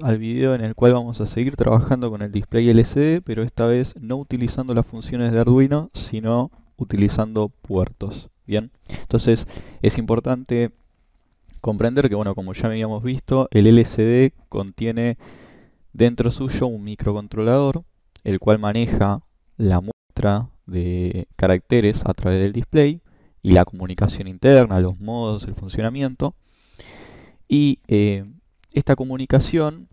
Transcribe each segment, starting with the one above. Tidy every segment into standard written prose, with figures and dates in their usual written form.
al video en el cual vamos a seguir trabajando con el display LCD, pero esta vez no utilizando las funciones de Arduino, sino utilizando puertos. Bien, entonces es importante comprender que, bueno, como ya habíamos visto, el LCD contiene dentro suyo un microcontrolador, el cual maneja la muestra de caracteres a través del display y la comunicación interna, los modos, el funcionamiento. Y esta comunicación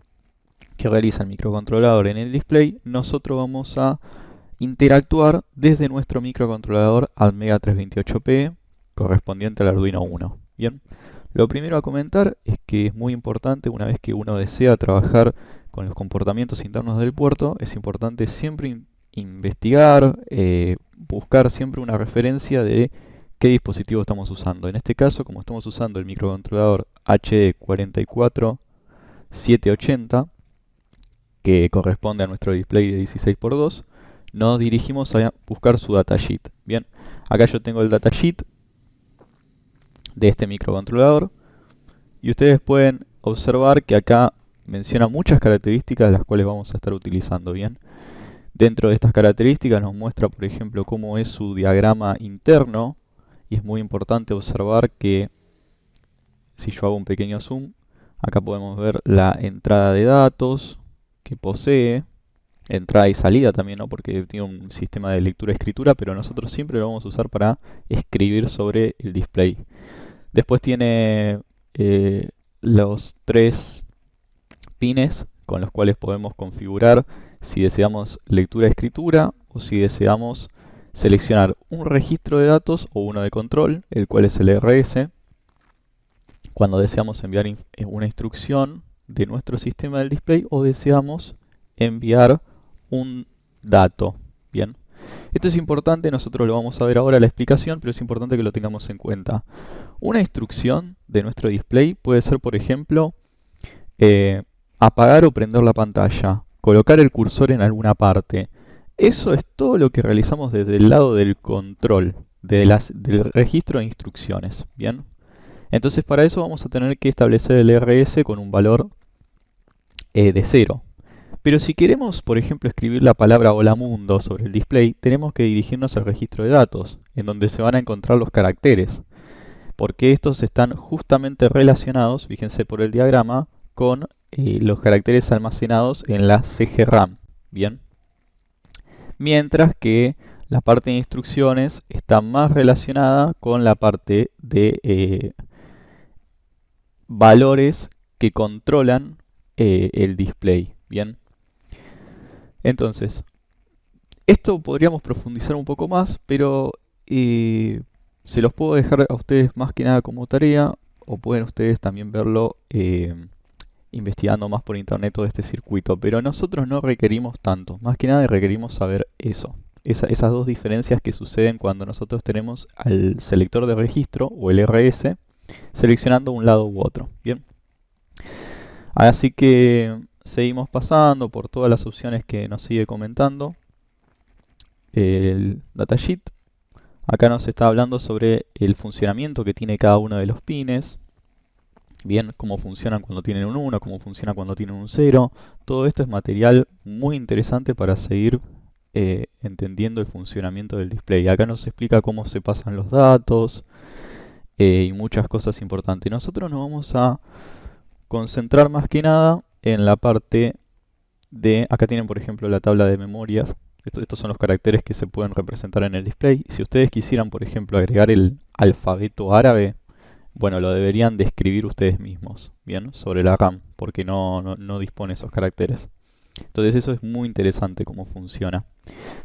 que realiza el microcontrolador en el display, nosotros vamos a interactuar desde nuestro microcontrolador al Mega 328P correspondiente al Arduino Uno. Bien, lo primero a comentar es que es muy importante, una vez que uno desea trabajar con los comportamientos internos del puerto, es importante siempre investigar, buscar siempre una referencia de qué dispositivo estamos usando. En este caso, como estamos usando el microcontrolador HD44780, que corresponde a nuestro display de 16x2, nos dirigimos a buscar su datasheet. Bien, acá yo tengo el datasheet de este microcontrolador y ustedes pueden observar que acá menciona muchas características las cuales vamos a estar utilizando. Bien, dentro de estas características nos muestra, por ejemplo, cómo es su diagrama interno, y es muy importante observar que si yo hago un pequeño zoom, acá podemos ver la entrada de datos que posee, entrada y salida también, ¿no? Porque tiene un sistema de lectura-escritura, pero nosotros siempre lo vamos a usar para escribir sobre el display. Después tiene los 3 pines con los cuales podemos configurar si deseamos lectura-escritura o si deseamos seleccionar un registro de datos o uno de control, el cual es el RS, cuando deseamos enviar una instrucción de nuestro sistema del display o deseamos enviar un dato. Bien, esto es importante, nosotros lo vamos a ver ahora en la explicación, pero es importante que lo tengamos en cuenta. Una instrucción de nuestro display puede ser, por ejemplo, apagar o prender la pantalla, colocar el cursor en alguna parte. Eso es todo lo que realizamos desde el lado del control, del registro de instrucciones. Bien, entonces para eso vamos a tener que establecer el RS con un valor de 0. Pero si queremos, por ejemplo, escribir la palabra Hola Mundo sobre el display, tenemos que dirigirnos al registro de datos, en donde se van a encontrar los caracteres, porque estos están justamente relacionados, fíjense por el diagrama, con los caracteres almacenados en la CGRAM. Bien, mientras que la parte de instrucciones está más relacionada con la parte de valores que controlan el display. Bien, entonces, esto podríamos profundizar un poco más, pero se los puedo dejar a ustedes más que nada como tarea, o pueden ustedes también verlo investigando más por internet todo este circuito. Pero nosotros no requerimos tanto, más que nada requerimos saber eso. Esas dos diferencias que suceden cuando nosotros tenemos al selector de registro, o el RS, seleccionando un lado u otro. Bien, así que seguimos pasando por todas las opciones que nos sigue comentando el datasheet. Acá nos está hablando sobre el funcionamiento que tiene cada uno de los pines. Bien, cómo funcionan cuando tienen un 1, cómo funciona cuando tienen un 0. Todo esto es material muy interesante para seguir entendiendo el funcionamiento del display. Acá nos explica cómo se pasan los datos y muchas cosas importantes. Nosotros nos vamos a concentrar más que nada en la parte de... Acá tienen, por ejemplo, la tabla de memorias. Estos son los caracteres que se pueden representar en el display. Si ustedes quisieran, por ejemplo, agregar el alfabeto árabe, bueno, lo deberían de escribir ustedes mismos, ¿bien? Sobre la RAM, porque no dispone esos caracteres. Entonces eso es muy interesante cómo funciona.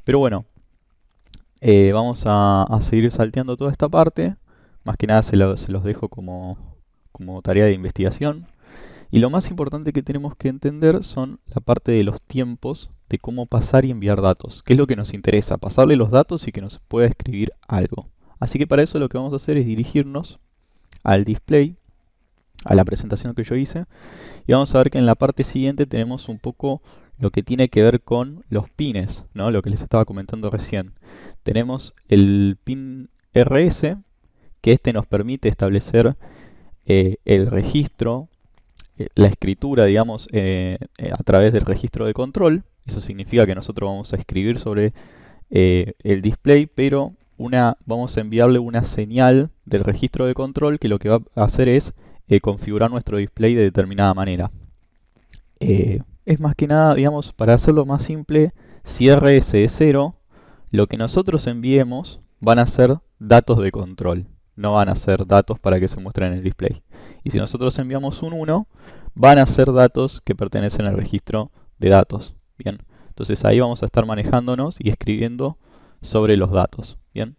Pero bueno, vamos a seguir salteando toda esta parte. Más que nada se los dejo como tarea de investigación. Y lo más importante que tenemos que entender son la parte de los tiempos de cómo pasar y enviar datos. ¿Qué es lo que nos interesa? Pasarle los datos y que nos pueda escribir algo. Así que para eso lo que vamos a hacer es dirigirnos al display, a la presentación que yo hice. Y vamos a ver que en la parte siguiente tenemos un poco lo que tiene que ver con los pines, ¿no? Lo que les estaba comentando recién. Tenemos el pin RS, que este nos permite establecer el registro la escritura, digamos, a través del registro de control. Eso significa que nosotros vamos a escribir sobre el display, pero vamos a enviarle una señal del registro de control que lo que va a hacer es configurar nuestro display de determinada manera. Es más que nada, digamos, para hacerlo más simple, si RS es 0, lo que nosotros enviemos van a ser datos de control, no van a ser datos para que se muestren en el display. Y si nosotros enviamos un 1, van a ser datos que pertenecen al registro de datos. Bien, entonces ahí vamos a estar manejándonos y escribiendo sobre los datos. Bien.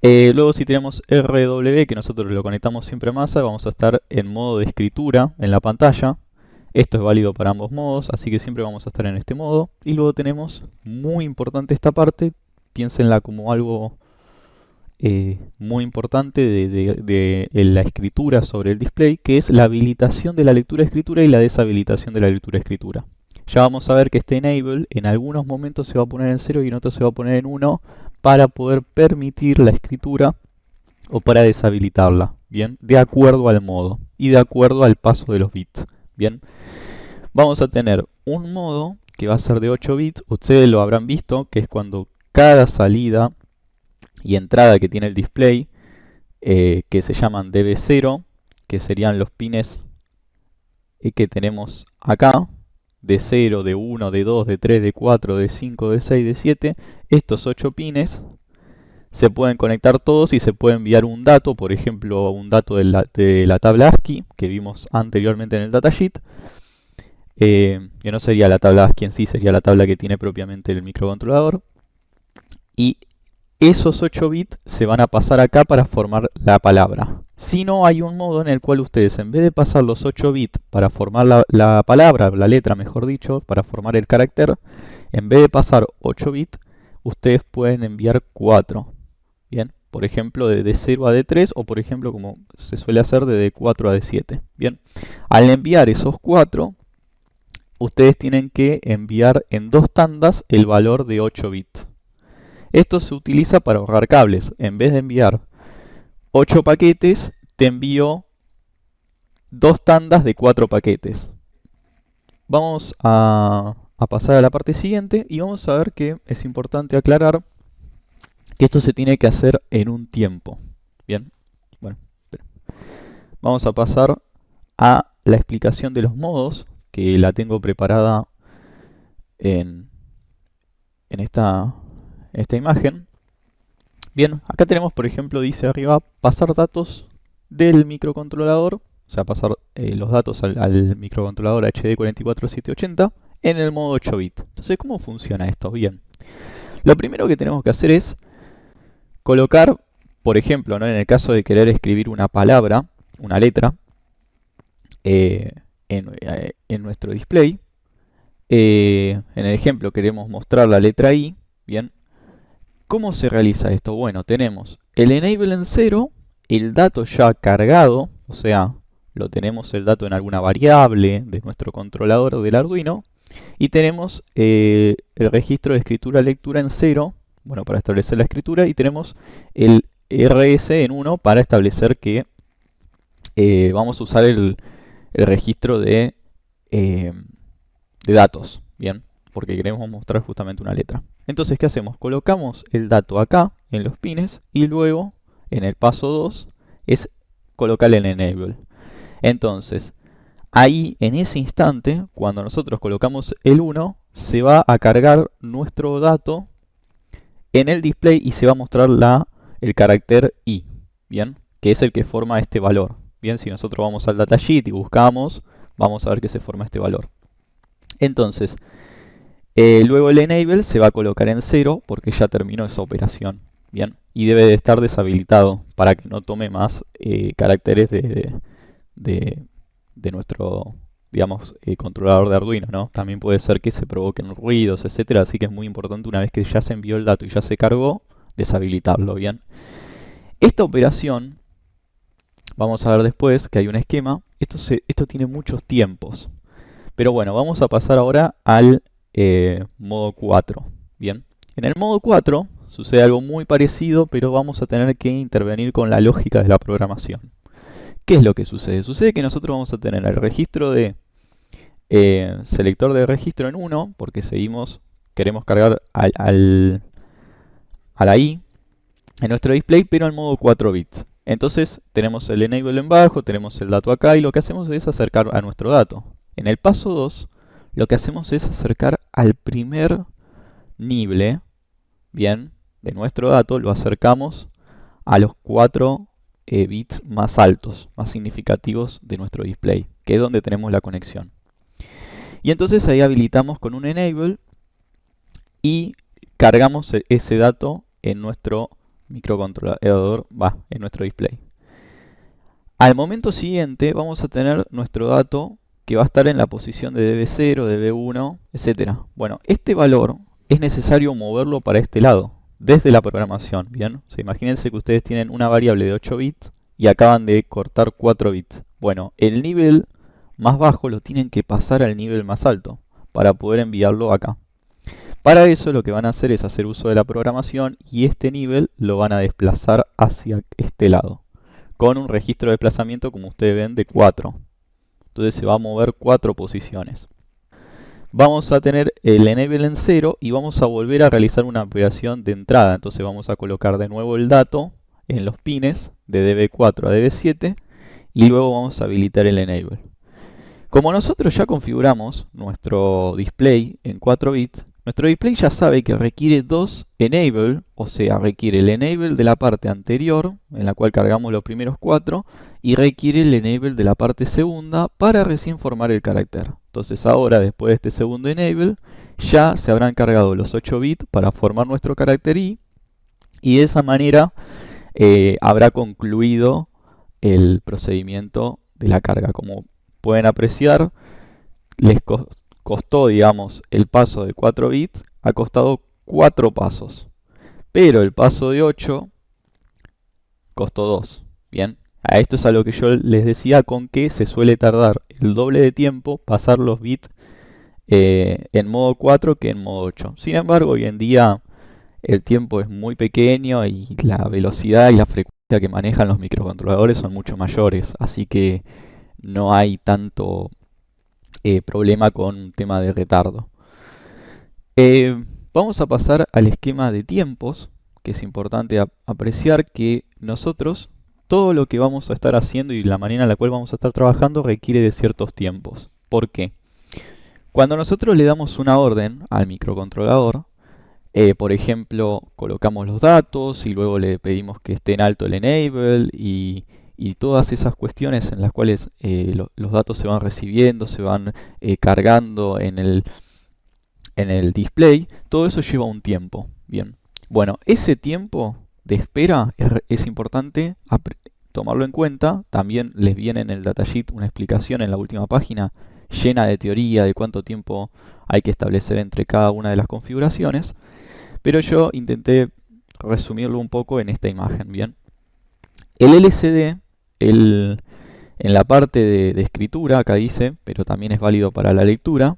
Luego si tenemos RW, que nosotros lo conectamos siempre a masa, vamos a estar en modo de escritura en la pantalla. Esto es válido para ambos modos, así que siempre vamos a estar en este modo. Y luego tenemos, muy importante esta parte, piénsenla como algo muy importante de la escritura sobre el display, que es la habilitación de la lectura-escritura y la deshabilitación de la lectura-escritura. Ya vamos a ver que este enable en algunos momentos se va a poner en 0 y en otros se va a poner en 1 para poder permitir la escritura o para deshabilitarla, ¿bien? De acuerdo al modo y de acuerdo al paso de los bits, ¿bien? Vamos a tener un modo que va a ser de 8 bits, ustedes lo habrán visto, que es cuando cada salida y entrada que tiene el display, que se llaman DB0, que serían los pines que tenemos acá, de 0, de 1, de 2, de 3, de 4, de 5, de 6, de 7, estos 8 pines se pueden conectar todos y se puede enviar un dato, por ejemplo un dato de la tabla ASCII que vimos anteriormente en el datasheet, que no sería la tabla ASCII en sí, sería la tabla que tiene propiamente el microcontrolador, y esos 8 bits se van a pasar acá para formar la palabra. Si no, hay un modo en el cual ustedes, en vez de pasar los 8 bits para formar la palabra, la letra mejor dicho, para formar el carácter, en vez de pasar 8 bits, ustedes pueden enviar 4. Bien, por ejemplo de D0 a D3 o por ejemplo como se suele hacer de D4 a D7. Bien, al enviar esos 4, ustedes tienen que enviar en 2 tandas el valor de 8 bits. Esto se utiliza para ahorrar cables. En vez de enviar 8 paquetes, te envío 2 tandas de 4 paquetes. Vamos a pasar a la parte siguiente y vamos a ver que es importante aclarar que esto se tiene que hacer en un tiempo. Bien, bueno, vamos a pasar a la explicación de los modos, que la tengo preparada en esta imagen. Bien, acá tenemos, por ejemplo, dice arriba, pasar datos del microcontrolador, o sea, pasar los datos al microcontrolador HD44780 en el modo 8 bit. Entonces, ¿cómo funciona esto? Bien, lo primero que tenemos que hacer es colocar, por ejemplo, ¿no? En el caso de querer escribir una palabra, una letra, en nuestro display. En el ejemplo queremos mostrar la letra I. Bien, ¿cómo se realiza esto? Bueno, tenemos el enable en 0, el dato ya cargado, o sea, lo tenemos el dato en alguna variable de nuestro controlador del Arduino, y tenemos el registro de escritura-lectura en 0, bueno, para establecer la escritura, y tenemos el RS en 1 para establecer que vamos a usar el registro de datos, bien, porque queremos mostrar justamente una letra. Entonces, ¿qué hacemos? Colocamos el dato acá, en los pines, y luego, en el paso 2, es colocar el enable. Entonces, ahí, en ese instante, cuando nosotros colocamos el 1, se va a cargar nuestro dato en el display y se va a mostrar el carácter I, bien, que es el que forma este valor. Bien, si nosotros vamos al datasheet y buscamos, vamos a ver que se forma este valor. Entonces, luego el enable se va a colocar en 0 porque ya terminó esa operación. Bien, y debe de estar deshabilitado para que no tome más caracteres de nuestro, digamos, controlador de Arduino, ¿no? También puede ser que se provoquen ruidos, etcétera. Así que es muy importante, una vez que ya se envió el dato y ya se cargó, deshabilitarlo. Bien, esta operación, vamos a ver después que hay un esquema. Esto tiene muchos tiempos. Pero bueno, vamos a pasar ahora al modo 4. Bien, en el modo 4 sucede algo muy parecido, pero vamos a tener que intervenir con la lógica de la programación. ¿Qué es lo que sucede? Sucede que nosotros vamos a tener el registro de selector de registro en 1, porque queremos cargar a la I en nuestro display, pero en modo 4 bits. Entonces tenemos el enable en bajo, tenemos el dato acá, y lo que hacemos es acercar a nuestro dato. En el paso 2, lo que hacemos es acercar al primer nivel, bien, de nuestro dato, lo acercamos a los 4 bits más altos, más significativos de nuestro display, que es donde tenemos la conexión. Y entonces ahí habilitamos con un enable y cargamos ese dato en nuestro microcontrolador, en nuestro display. Al momento siguiente vamos a tener nuestro dato que va a estar en la posición de db0, db1, etc. Bueno, este valor es necesario moverlo para este lado, desde la programación, ¿bien? O sea, imagínense que ustedes tienen una variable de 8 bits y acaban de cortar 4 bits. Bueno, el nivel más bajo lo tienen que pasar al nivel más alto para poder enviarlo acá. Para eso lo que van a hacer es hacer uso de la programación y este nivel lo van a desplazar hacia este lado, con un registro de desplazamiento, como ustedes ven, de 4. Entonces se va a mover 4 posiciones. Vamos a tener el enable en 0 y vamos a volver a realizar una operación de entrada. Entonces vamos a colocar de nuevo el dato en los pines de db4 a db7 y luego vamos a habilitar el enable. Como nosotros ya configuramos nuestro display en 4 bits, nuestro display ya sabe que requiere 2 enable, o sea, requiere el enable de la parte anterior, en la cual cargamos los primeros 4, y requiere el enable de la parte segunda para recién formar el carácter. Entonces ahora, después de este segundo enable, ya se habrán cargado los 8 bits para formar nuestro carácter I, y de esa manera habrá concluido el procedimiento de la carga. Como pueden apreciar, les costó, digamos, el paso de 4 bits, ha costado 4 pasos. Pero el paso de 8 costó 2. Bien, a esto es a lo que yo les decía con que se suele tardar el doble de tiempo pasar los bits en modo 4 que en modo 8. Sin embargo, hoy en día el tiempo es muy pequeño y la velocidad y la frecuencia que manejan los microcontroladores son mucho mayores. Así que no hay tanto problema con un tema de retardo. Vamos a pasar al esquema de tiempos, que es importante apreciar que nosotros, todo lo que vamos a estar haciendo y la manera en la cual vamos a estar trabajando requiere de ciertos tiempos. ¿Por qué? Cuando nosotros le damos una orden al microcontrolador, por ejemplo, colocamos los datos y luego le pedimos que esté en alto el enable y todas esas cuestiones en las cuales los datos se van recibiendo, se van cargando en el display, todo eso lleva un tiempo. Bien, bueno, ese tiempo de espera es importante tomarlo en cuenta. También les viene en el datasheet una explicación en la última página llena de teoría de cuánto tiempo hay que establecer entre cada una de las configuraciones. Pero yo intenté resumirlo un poco en esta imagen, ¿bien? El LCD, en la parte de escritura, acá dice, pero también es válido para la lectura,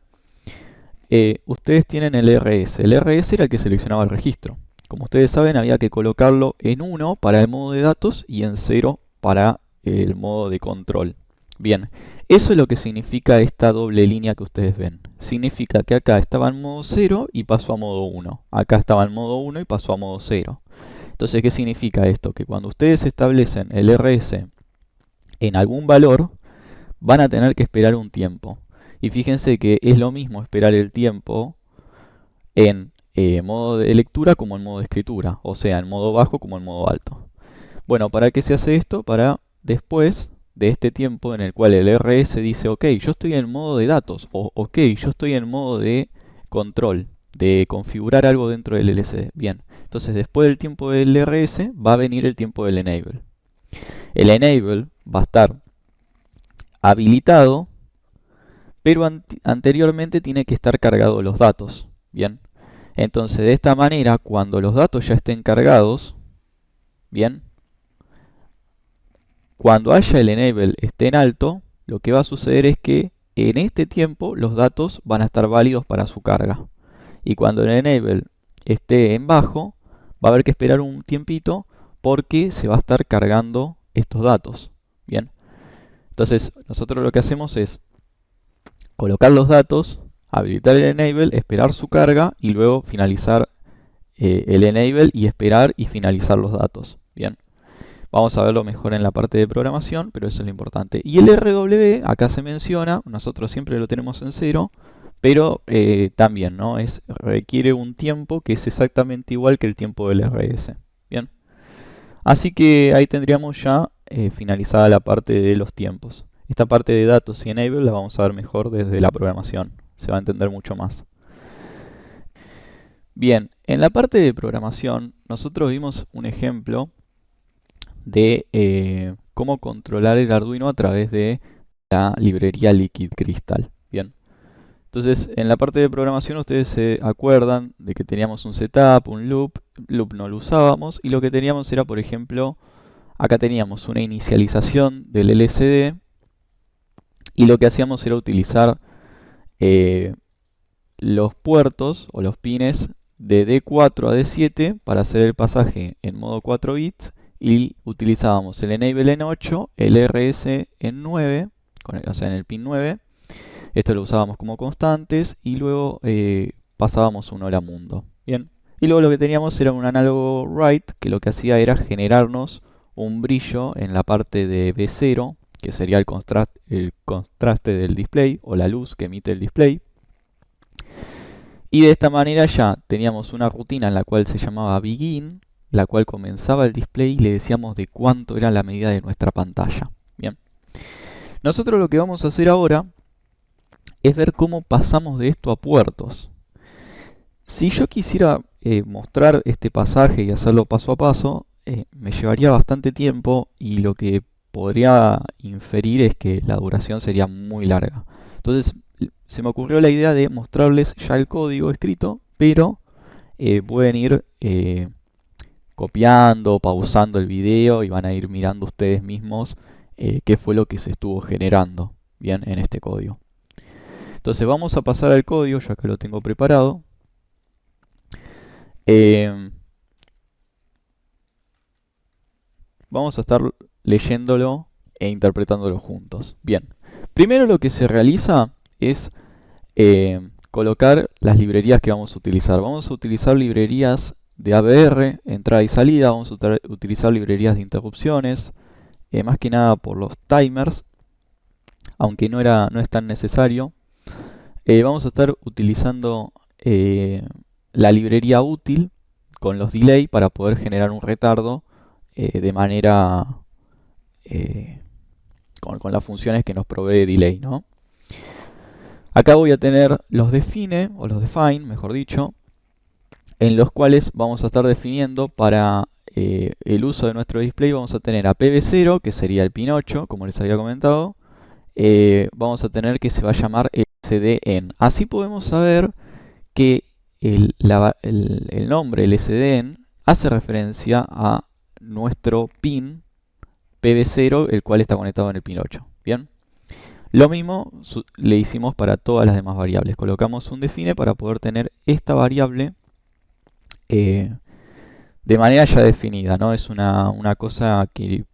ustedes tienen el RS. El RS era el que seleccionaba el registro. Como ustedes saben, había que colocarlo en 1 para el modo de datos y en 0 para el modo de control. Bien, eso es lo que significa esta doble línea que ustedes ven. Significa que acá estaba en modo 0 y pasó a modo 1. Acá estaba en modo 1 y pasó a modo 0. Entonces, ¿qué significa esto? Que cuando ustedes establecen el RS en algún valor, van a tener que esperar un tiempo. Y fíjense que es lo mismo esperar el tiempo en modo de lectura como en modo de escritura. O sea, en modo bajo como en modo alto. Bueno, ¿para qué se hace esto? Para después de este tiempo en el cual el RS dice, ok, yo estoy en modo de datos, o ok, yo estoy en modo de control, de configurar algo dentro del LCD. Bien, entonces después del tiempo del RS va a venir el tiempo del enable. El enable va a estar habilitado, pero anteriormente tiene que estar cargado los datos. Bien, entonces de esta manera, cuando los datos ya estén cargados, bien, cuando haya el enable esté en alto, lo que va a suceder es que en este tiempo los datos van a estar válidos para su carga. Y cuando el enable esté en bajo, va a haber que esperar un tiempito porque se va a estar cargando estos datos. Bien, Entonces, nosotros lo que hacemos es colocar los datos, habilitar el enable, esperar su carga y luego finalizar el enable y esperar y finalizar los datos. Bien, vamos a verlo mejor en la parte de programación, pero eso es lo importante. Y el RW, acá se menciona, nosotros siempre lo tenemos en 0, pero también, ¿no? Requiere un tiempo que es exactamente igual que el tiempo del RS. Bien, así que ahí tendríamos ya finalizada la parte de los tiempos. Esta parte de datos y enable la vamos a ver mejor desde la programación. Se va a entender mucho más. Bien, en la parte de programación nosotros vimos un ejemplo de cómo controlar el Arduino a través de la librería Liquid Crystal. Bien, entonces en la parte de programación ustedes se acuerdan de que teníamos un setup, un loop no lo usábamos y lo que teníamos era, por ejemplo, acá teníamos una inicialización del LCD y lo que hacíamos era utilizar los puertos o los pines de D4 a D7 para hacer el pasaje en modo 4 bits y utilizábamos el enable en 8, el RS en 9, o sea en el pin 9. Esto lo usábamos como constantes y luego pasábamos un hola mundo. Bien. Y luego lo que teníamos era un análogo write que lo que hacía era generarnos un brillo en la parte de B0, que sería el contraste del display o la luz que emite el display. Y de esta manera ya teníamos una rutina en la cual se llamaba begin, la cual comenzaba el display y le decíamos de cuánto era la medida de nuestra pantalla. Bien. Nosotros lo que vamos a hacer ahora es ver cómo pasamos de esto a puertos. Si yo quisiera mostrar este pasaje y hacerlo paso a paso, me llevaría bastante tiempo y lo que podría inferir es que la duración sería muy larga. Entonces se me ocurrió la idea de mostrarles ya el código escrito, pero pueden ir copiando, pausando el video y van a ir mirando ustedes mismos qué fue lo que se estuvo generando bien en este código. Entonces vamos a pasar al código, ya que lo tengo preparado. Vamos a estar leyéndolo e interpretándolo juntos. Bien, primero lo que se realiza es colocar las librerías que vamos a utilizar. Vamos a utilizar librerías de ABR, entrada y salida, vamos a utilizar librerías de interrupciones, más que nada por los timers, aunque no es tan necesario. Vamos a estar utilizando la librería útil con los delay para poder generar un retardo de manera con las funciones que nos provee delay, ¿no? Acá voy a tener los define, o los define, mejor dicho, en los cuales vamos a estar definiendo para el uso de nuestro display. Vamos a tener a PB0, que sería el pin 8, como les había comentado. Vamos a tener que se va a llamar LCDN. Así podemos saber que el nombre LCDN hace referencia a nuestro pin PB0, el cual está conectado en el pin 8. Bien. Lo mismo le hicimos para todas las demás variables. Colocamos un define para poder tener esta variable de manera ya definida, ¿no? Es una cosa que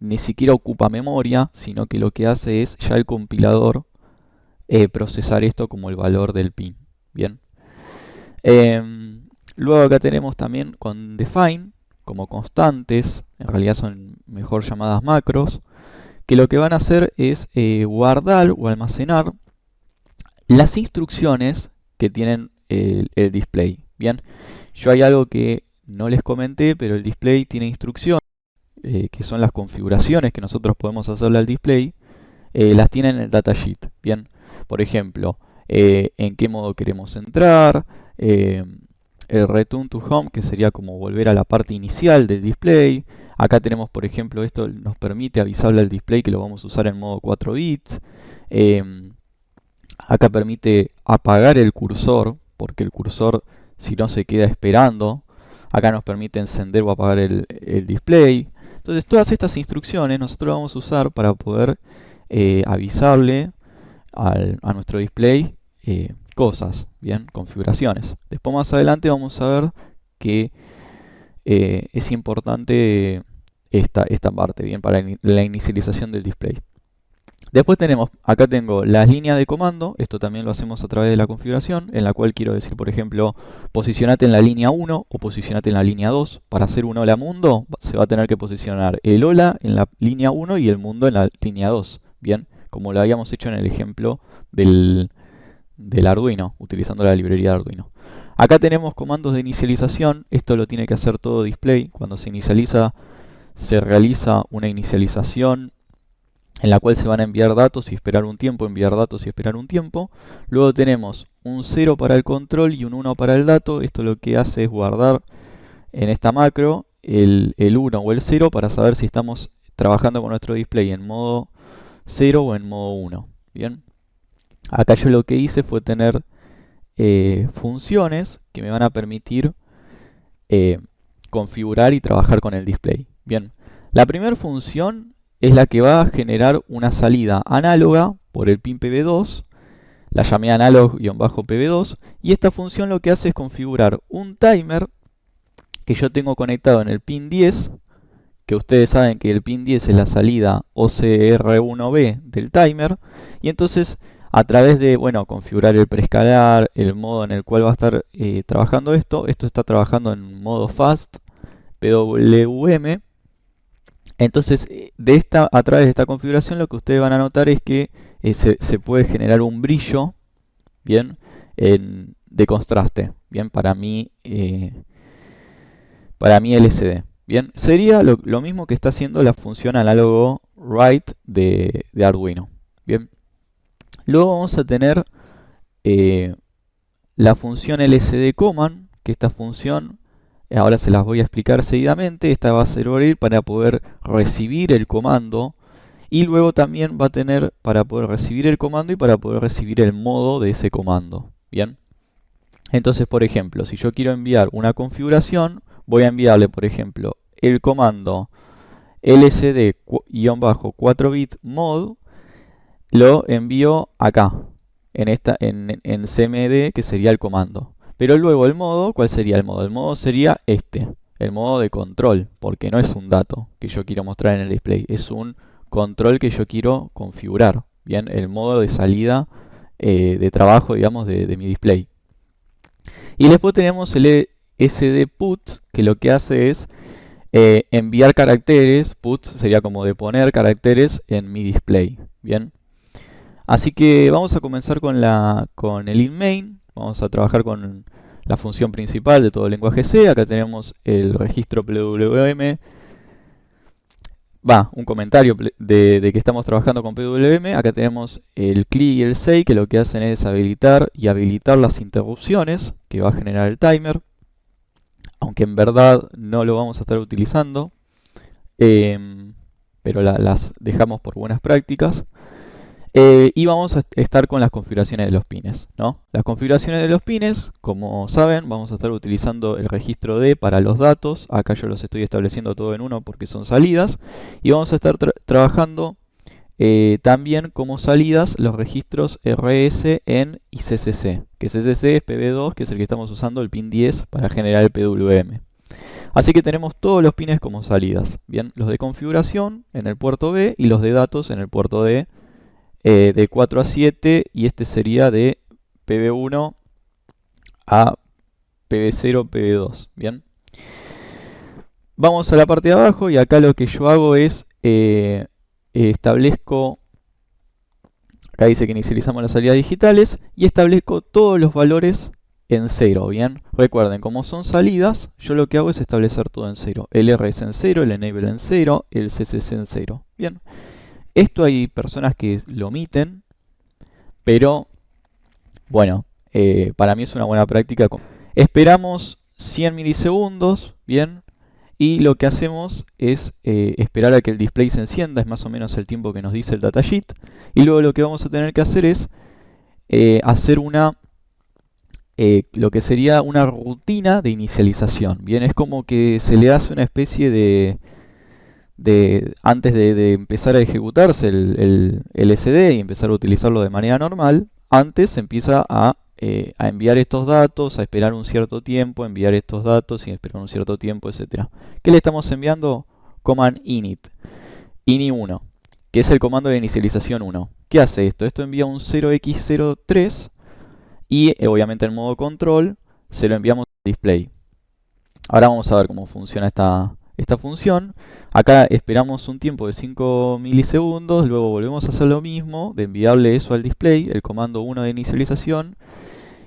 ni siquiera ocupa memoria, sino que lo que hace es ya el compilador procesar esto como el valor del pin. Bien. Luego acá tenemos también con define como constantes, en realidad son mejor llamadas macros, que lo que van a hacer es guardar o almacenar las instrucciones que tienen el display. Bien, yo hay algo que no les comenté, pero el display tiene instrucciones, que son las configuraciones que nosotros podemos hacerle al display, las tiene en el datasheet. Bien, por ejemplo, en qué modo queremos entrar, el return to home, que sería como volver a la parte inicial del display. Acá tenemos, por ejemplo, esto nos permite avisarle al display que lo vamos a usar en modo 4 bits. Acá permite apagar el cursor, porque el cursor, si no, se queda esperando. Acá nos permite encender o apagar el display. Entonces, todas estas instrucciones nosotros vamos a usar para poder avisarle a nuestro display cosas, bien, configuraciones. Después más adelante vamos a ver que es importante esta parte, bien, para la inicialización del display. Después tenemos, acá tengo las líneas de comando, esto también lo hacemos a través de la configuración, en la cual quiero decir, por ejemplo, posicionate en la línea 1 o posicionate en la línea 2. Para hacer un hola mundo, se va a tener que posicionar el hola en la línea 1 y el mundo en la línea 2. Bien, como lo habíamos hecho en el ejemplo del Arduino, utilizando la librería de Arduino. Acá tenemos comandos de inicialización, esto lo tiene que hacer todo display. Cuando se inicializa, se realiza una inicialización en la cual se van a enviar datos y esperar un tiempo, enviar datos y esperar un tiempo. Luego tenemos un 0 para el control y un 1 para el dato. Esto lo que hace es guardar en esta macro el 1 o el 0 para saber si estamos trabajando con nuestro display en modo 0 o en modo 1. Bien. Acá yo lo que hice fue tener funciones que me van a permitir configurar y trabajar con el display. Bien. La primera función es la que va a generar una salida análoga por el pin PB2, la llamé analog-pb2, y esta función lo que hace es configurar un timer que yo tengo conectado en el pin 10, que ustedes saben que el pin 10 es la salida OCR1B del timer, y entonces a través de, bueno, configurar el preescalar, el modo en el cual va a estar trabajando esto está trabajando en modo fast, PWM. Entonces, a través de esta configuración lo que ustedes van a notar es que se puede generar un brillo, bien, de contraste, bien, para mi LCD. Bien, sería lo mismo que está haciendo la función análogo write de Arduino. Bien, luego vamos a tener la función LCD command, que esta función ahora se las voy a explicar seguidamente. Esta va a servir para poder recibir el comando y luego también va a tener para poder recibir el comando y para poder recibir el modo de ese comando. Bien. Entonces, por ejemplo, si yo quiero enviar una configuración, voy a enviarle, por ejemplo, el comando lcd-4-bit mod, lo envío acá, en cmd, que sería el comando. Pero luego el modo, ¿cuál sería el modo? El modo sería el modo de control, porque no es un dato que yo quiero mostrar en el display, es un control que yo quiero configurar. Bien, el modo de salida de trabajo, digamos, de mi display. Y después tenemos el sdput, que lo que hace es enviar caracteres. Put sería como de poner caracteres en mi display. Bien. Así que vamos a comenzar con el inMain. Vamos a trabajar con la función principal de todo el lenguaje C. Acá tenemos el registro PWM. Un comentario de que estamos trabajando con PWM. Acá tenemos el CLI y el SEI, que lo que hacen es habilitar y habilitar las interrupciones que va a generar el timer. Aunque en verdad no lo vamos a estar utilizando. Pero las dejamos por buenas prácticas. Y vamos a estar con las configuraciones de los pines, ¿no? Las configuraciones de los pines, como saben, vamos a estar utilizando el registro D para los datos. Acá yo los estoy estableciendo todo en uno porque son salidas. Y vamos a estar trabajando también como salidas los registros RS en y CCC. Que CCC es PB2, que es el que estamos usando, el pin 10, para generar el PWM. Así que tenemos todos los pines como salidas. Bien, los de configuración en el puerto B y los de datos en el puerto D. De 4 a 7, y este sería de PB1 a PB0, PB2. Bien. Vamos a la parte de abajo y acá lo que yo hago es establezco, acá dice que inicializamos las salidas digitales y establezco todos los valores en 0. Bien. Recuerden, como son salidas, yo lo que hago es establecer todo en 0. El RS en 0, el Enable en 0, el CCC en 0. Bien. Esto hay personas que lo omiten, pero bueno, para mí es una buena práctica. Esperamos 100 milisegundos, bien, y lo que hacemos es esperar a que el display se encienda, es más o menos el tiempo que nos dice el datasheet, y luego lo que vamos a tener que hacer es hacer lo que sería una rutina de inicialización, bien, es como que se le hace una especie antes de empezar a ejecutarse el LCD y empezar a utilizarlo de manera normal, antes se empieza a enviar estos datos, a esperar un cierto tiempo, enviar estos datos y esperar un cierto tiempo, etc. ¿Qué le estamos enviando? Command init, ini1. que es el comando de inicialización 1. ¿Qué hace esto? Esto envía un 0x03 y obviamente en modo control se lo enviamos al display. Ahora vamos a ver cómo funciona esta función. Acá esperamos un tiempo de 5 milisegundos, luego volvemos a hacer lo mismo, de enviarle eso al display, el comando 1 de inicialización,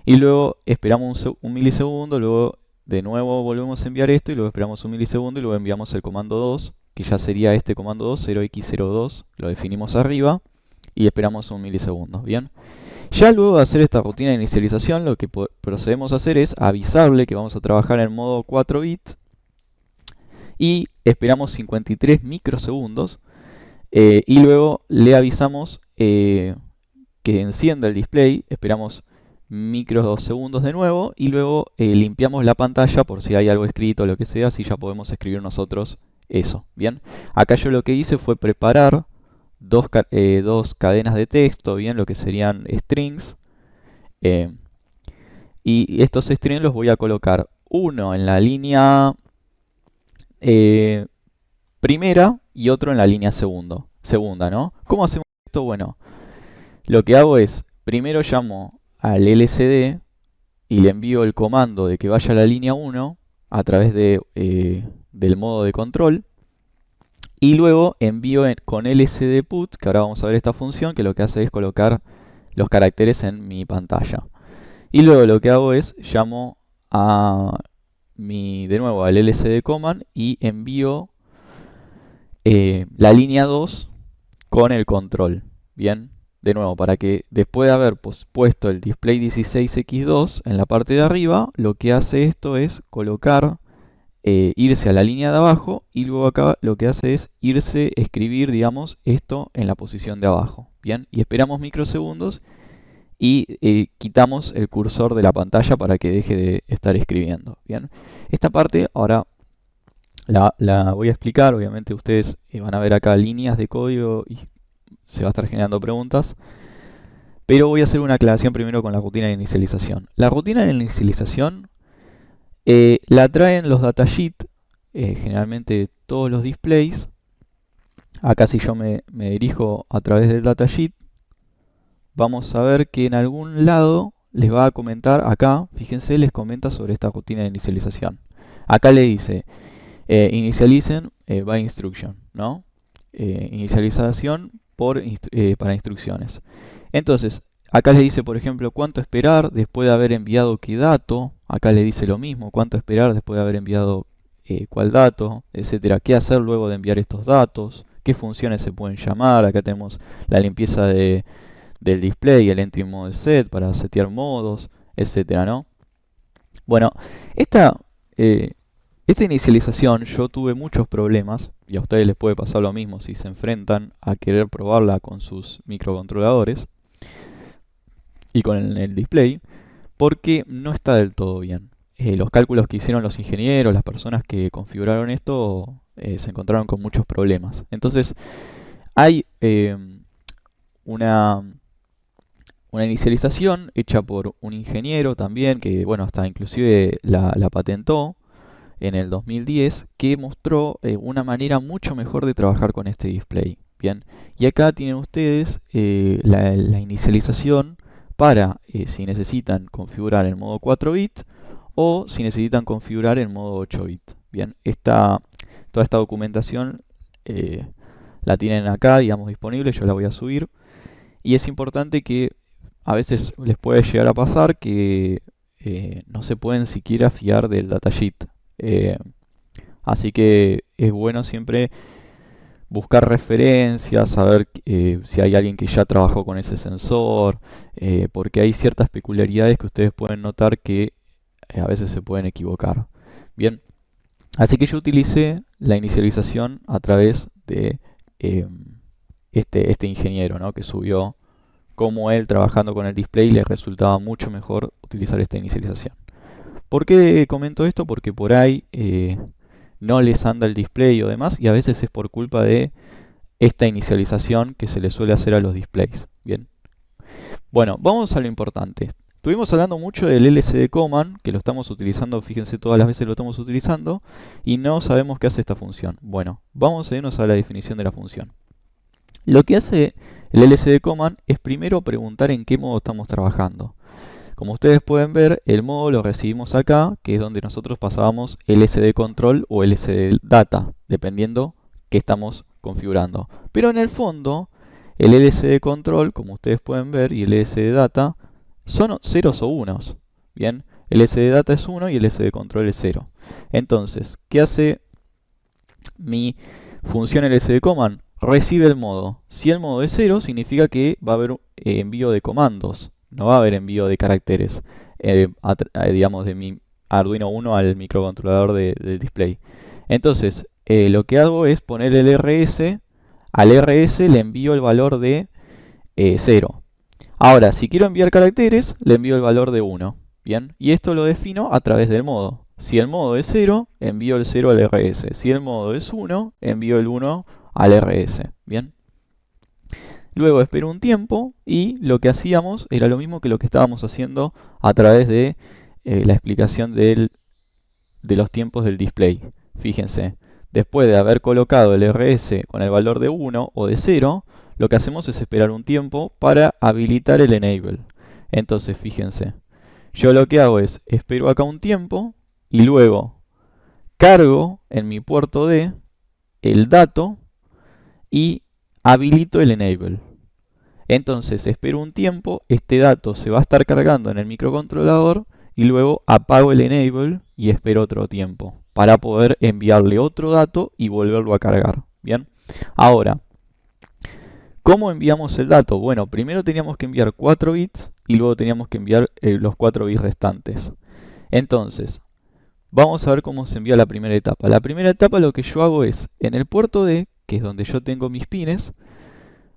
y luego esperamos un milisegundo, luego de nuevo volvemos a enviar esto, y luego esperamos un milisegundo, y luego enviamos el comando 2, que ya sería este comando 2, 0x02, lo definimos arriba, y esperamos un milisegundo, ¿bien? Ya luego de hacer esta rutina de inicialización, lo que procedemos a hacer es avisarle que vamos a trabajar en modo 4 bits y esperamos 53 microsegundos y luego le avisamos que encienda el display, esperamos microsegundos de nuevo y luego limpiamos la pantalla por si hay algo escrito o lo que sea, así ya podemos escribir nosotros eso, ¿bien? Acá yo lo que hice fue preparar dos cadenas de texto, bien, lo que serían strings. Y estos strings los voy a colocar uno en la línea primera y otro en la línea segunda, ¿no? ¿Cómo hacemos esto? Bueno, lo que hago es, primero llamo al LCD y le envío el comando de que vaya a la línea 1 a través del modo de control. Y luego envío con lsdput, que ahora vamos a ver esta función, que lo que hace es colocar los caracteres en mi pantalla. Y luego lo que hago es, llamo de nuevo al lsdcommand y envío la línea 2 con el control. Bien, de nuevo, para que después de haber puesto el display 16x2 en la parte de arriba, lo que hace esto es colocar irse a la línea de abajo y luego acá lo que hace es escribir, digamos, esto en la posición de abajo. Bien, y esperamos microsegundos y quitamos el cursor de la pantalla para que deje de estar escribiendo. Bien, esta parte ahora la voy a explicar. Obviamente ustedes van a ver acá líneas de código y se va a estar generando preguntas. Pero voy a hacer una aclaración primero con la rutina de inicialización. La rutina de inicialización la traen los datasheets, generalmente todos los displays. Acá si yo me dirijo a través del datasheet, vamos a ver que en algún lado les va a comentar, acá, fíjense, les comenta sobre esta rutina de inicialización. Acá le dice, inicialicen by instruction, ¿no? Inicialización para instrucciones. Entonces, acá les dice, por ejemplo, cuánto esperar después de haber enviado qué dato. Acá le dice lo mismo, cuánto esperar después de haber enviado cuál dato, etcétera. Qué hacer luego de enviar estos datos, qué funciones se pueden llamar. Acá tenemos la limpieza del display, el entry mode set para setear modos, etcétera, ¿no? Bueno, esta inicialización yo tuve muchos problemas, y a ustedes les puede pasar lo mismo si se enfrentan a querer probarla con sus microcontroladores y con el display, porque no está del todo bien. Los cálculos que hicieron los ingenieros, las personas que configuraron esto, se encontraron con muchos problemas. Entonces, hay una inicialización hecha por un ingeniero también, que bueno, hasta inclusive la patentó en el 2010, que mostró una manera mucho mejor de trabajar con este display. Bien, y acá tienen ustedes la inicialización para si necesitan configurar en modo 4 bits o si necesitan configurar en modo 8 bits. Bien, toda esta documentación la tienen acá, digamos, disponible, yo la voy a subir. Y es importante que a veces les puede llegar a pasar que no se pueden siquiera fiar del datasheet. Así que es bueno siempre buscar referencias, saber si hay alguien que ya trabajó con ese sensor, porque hay ciertas peculiaridades que ustedes pueden notar que a veces se pueden equivocar. Bien, así que yo utilicé la inicialización a través de este ingeniero, ¿no? Que subió cómo él trabajando con el display le resultaba mucho mejor utilizar esta inicialización. ¿Por qué comento esto? Porque por ahí no les anda el display o demás, y a veces es por culpa de esta inicialización que se le suele hacer a los displays. Bien. Bueno, vamos a lo importante. Estuvimos hablando mucho del LCD command, que lo estamos utilizando, fíjense, todas las veces lo estamos utilizando, y no sabemos qué hace esta función. Bueno, vamos a irnos a la definición de la función. Lo que hace el LSD Command es primero preguntar en qué modo estamos trabajando. Como ustedes pueden ver, el modo lo recibimos acá, que es donde nosotros pasábamos LSD Control o LSD Data, dependiendo qué estamos configurando. Pero en el fondo, el LSD Control, como ustedes pueden ver, y el LSD Data son ceros o unos. Bien, el LSD Data es 1 y el LSD Control es 0. Entonces, ¿qué hace mi función LSD Command? Recibe el modo. Si el modo es 0, significa que va a haber envío de comandos. No va a haber envío de caracteres, digamos, de mi Arduino Uno al microcontrolador del display. Entonces, lo que hago es poner el RS. Al RS le envío el valor de 0. Ahora, si quiero enviar caracteres, le envío el valor de 1. Bien, y esto lo defino a través del modo. Si el modo es 0, envío el 0 al RS. Si el modo es 1, envío el 1 al RS. Bien. Luego espero un tiempo y lo que hacíamos era lo mismo que lo que estábamos haciendo a través de la explicación de los tiempos del display. Fíjense, después de haber colocado el RS con el valor de 1 o de 0, lo que hacemos es esperar un tiempo para habilitar el enable. Entonces, fíjense, yo lo que hago es espero acá un tiempo y luego cargo en mi puerto D el dato y habilito el enable. Entonces espero un tiempo, este dato se va a estar cargando en el microcontrolador y luego apago el enable y espero otro tiempo para poder enviarle otro dato y volverlo a cargar. Bien, ahora, ¿cómo enviamos el dato? Bueno, primero teníamos que enviar 4 bits y luego teníamos que enviar los 4 bits restantes. Entonces, vamos a ver cómo se envía la primera etapa. La primera etapa lo que yo hago es, en el puerto D, que es donde yo tengo mis pines,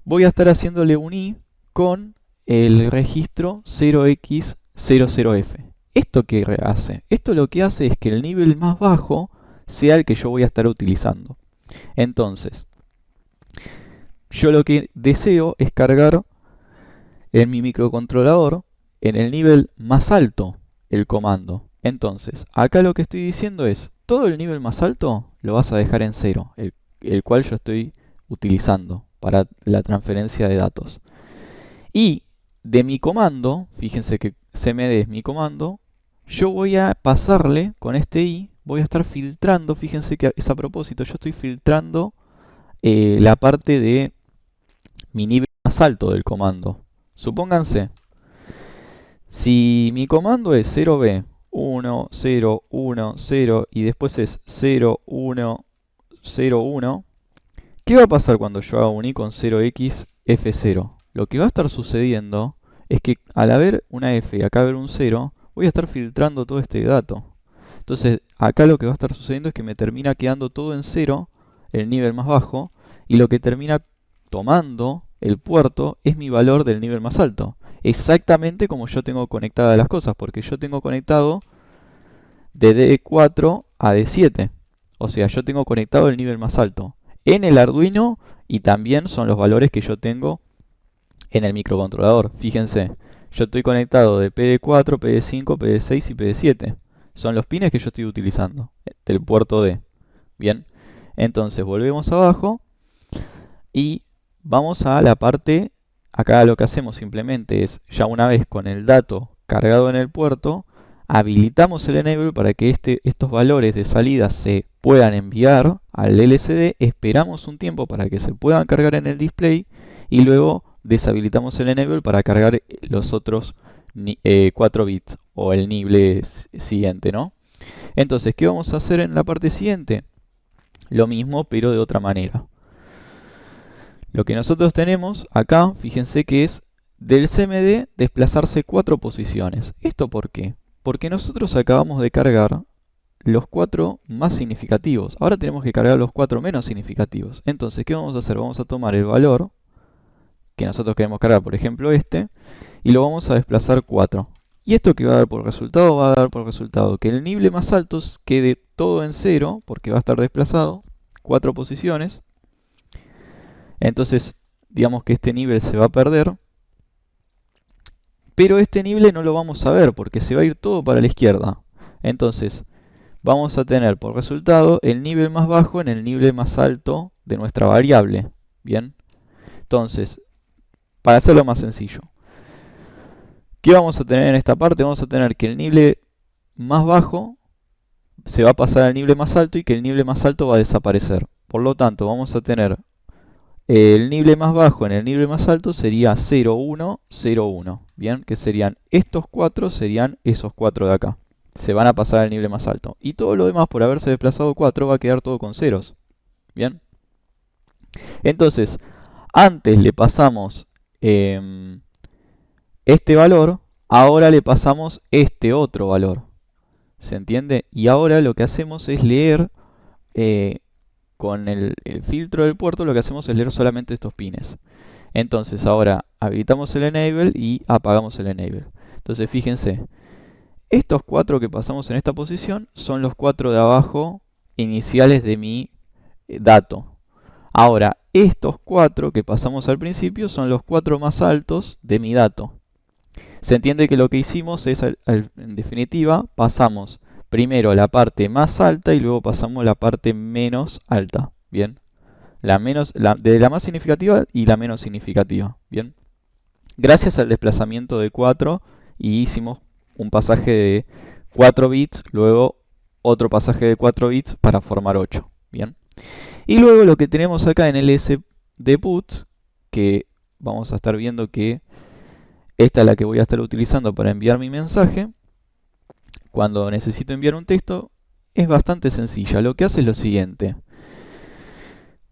voy a estar haciéndole un I con el registro 0x00f. ¿Esto qué hace? Esto lo que hace es que el nivel más bajo sea el que yo voy a estar utilizando. Entonces, yo lo que deseo es cargar en mi microcontrolador en el nivel más alto el comando. Entonces, acá lo que estoy diciendo es, todo el nivel más alto lo vas a dejar en 0, el cual yo estoy utilizando para la transferencia de datos. Y de mi comando, fíjense que cmd es mi comando, yo voy a pasarle con este i, voy a estar filtrando, fíjense que es a propósito, yo estoy filtrando la parte de mi nivel más alto del comando. Supónganse, si mi comando es 0b, 1, 0, 1, 0 y después es 0, 1, 0, 1, ¿qué va a pasar cuando yo haga un i con 0x f0? Lo que va a estar sucediendo es que al haber una f y acá haber un 0, voy a estar filtrando todo este dato. Entonces, acá lo que va a estar sucediendo es que me termina quedando todo en 0, el nivel más bajo, y lo que termina tomando el puerto es mi valor del nivel más alto. Exactamente como yo tengo conectadas las cosas, porque yo tengo conectado de D4 a D7. O sea, yo tengo conectado el nivel más alto en el Arduino y también son los valores que yo tengo en el microcontrolador. Fíjense, yo estoy conectado de PD4, PD5, PD6 y PD7. Son los pines que yo estoy utilizando del puerto D. Bien, entonces volvemos abajo y vamos a la parte, acá lo que hacemos simplemente es, ya una vez con el dato cargado en el puerto, habilitamos el enable para que estos valores de salida se puedan enviar al LCD, esperamos un tiempo para que se puedan cargar en el display y luego deshabilitamos el enable para cargar los otros 4 bits o el nivel siguiente, ¿no? Entonces, ¿qué vamos a hacer en la parte siguiente? Lo mismo, pero de otra manera. Lo que nosotros tenemos acá, fíjense que es del CMD desplazarse 4 posiciones. ¿Esto por qué? Porque nosotros acabamos de cargar los 4 más significativos. Ahora tenemos que cargar los 4 menos significativos. Entonces, ¿qué vamos a hacer? Vamos a tomar el valor que nosotros queremos cargar, por ejemplo este, y lo vamos a desplazar 4. ¿Y esto qué va a dar por resultado? Va a dar por resultado que el nivel más alto quede todo en 0, porque va a estar desplazado 4 posiciones. Entonces, digamos que este nivel se va a perder. Pero este nivel no lo vamos a ver, porque se va a ir todo para la izquierda. Entonces, vamos a tener por resultado el nivel más bajo en el nivel más alto de nuestra variable. Bien. Entonces, para hacerlo más sencillo, ¿qué vamos a tener en esta parte? Vamos a tener que el nivel más bajo se va a pasar al nivel más alto y que el nivel más alto va a desaparecer. Por lo tanto, vamos a tener el nivel más bajo en el nivel más alto sería 0, 1, 0, 1. Bien, que serían estos 4, serían esos 4 de acá. Se van a pasar al nivel más alto. Y todo lo demás, por haberse desplazado 4, va a quedar todo con ceros. Bien. Entonces, antes le pasamos este valor, ahora le pasamos este otro valor. ¿Se entiende? Y ahora lo que hacemos es leer, con el filtro del puerto, lo que hacemos es leer solamente estos pines. Entonces ahora habilitamos el enable y apagamos el enable. Entonces fíjense, estos 4 que pasamos en esta posición son los 4 de abajo iniciales de mi dato. Ahora, estos 4 que pasamos al principio son los 4 más altos de mi dato. Se entiende que lo que hicimos es, en definitiva, pasamos primero la parte más alta y luego pasamos la parte menos alta. Bien, de la más significativa y la menos significativa. Bien, gracias al desplazamiento de 4 y hicimos un pasaje de 4 bits, luego otro pasaje de 4 bits para formar 8. Bien, y luego lo que tenemos acá en el sdputs, que vamos a estar viendo que esta es la que voy a estar utilizando para enviar mi mensaje. Cuando necesito enviar un texto, es bastante sencilla. Lo que hace es lo siguiente.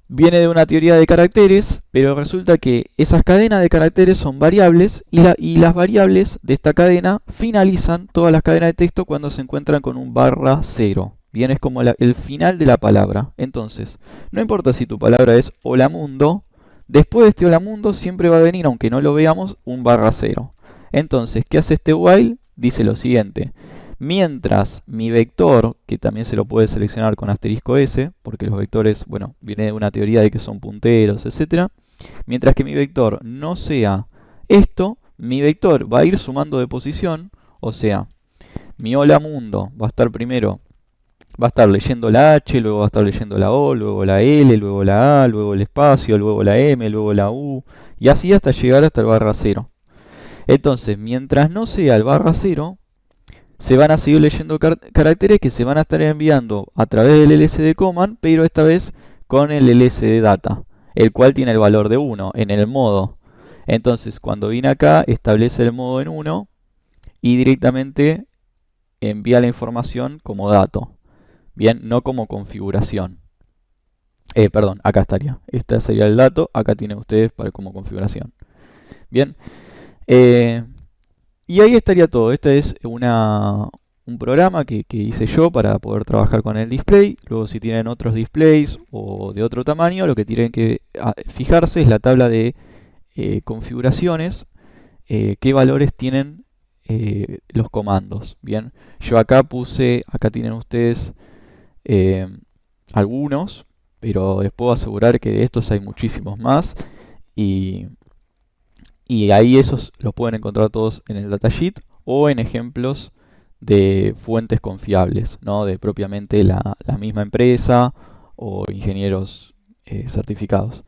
Viene de una teoría de caracteres, pero resulta que esas cadenas de caracteres son variables y las variables de esta cadena finalizan todas las cadenas de texto cuando se encuentran con un /0. Bien, es como el final de la palabra. Entonces, no importa si tu palabra es hola mundo, después de este hola mundo siempre va a venir, aunque no lo veamos, un /0. Entonces, ¿qué hace este while? Dice lo siguiente. Mientras mi vector, que también se lo puede seleccionar con asterisco S, porque los vectores, bueno, viene de una teoría de que son punteros, etc. Mientras que mi vector no sea esto, mi vector va a ir sumando de posición, o sea, mi hola mundo va a estar primero, va a estar leyendo la H, luego va a estar leyendo la O, luego la L, luego la A, luego el espacio, luego la M, luego la U, y así hasta llegar hasta el /0. Entonces, mientras no sea el /0, se van a seguir leyendo caracteres que se van a estar enviando a través del lsd command, pero esta vez con el lsd data, el cual tiene el valor de 1 en el modo. Entonces, cuando viene acá, establece el modo en 1 y directamente envía la información como dato. Bien, no como configuración. Perdón, acá estaría. Este sería el dato, acá tienen ustedes como configuración. Bien. Y ahí estaría todo. Este es un programa que hice yo para poder trabajar con el display. Luego, si tienen otros displays o de otro tamaño, lo que tienen que fijarse es la tabla de configuraciones, qué valores tienen los comandos. Bien, yo acá acá tienen ustedes algunos, pero les puedo asegurar que de estos hay muchísimos más. Y ahí esos los pueden encontrar todos en el datasheet o en ejemplos de fuentes confiables, ¿no? De propiamente la misma empresa o ingenieros certificados.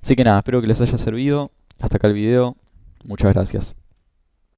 Así que nada, espero que les haya servido. Hasta acá el video. Muchas gracias.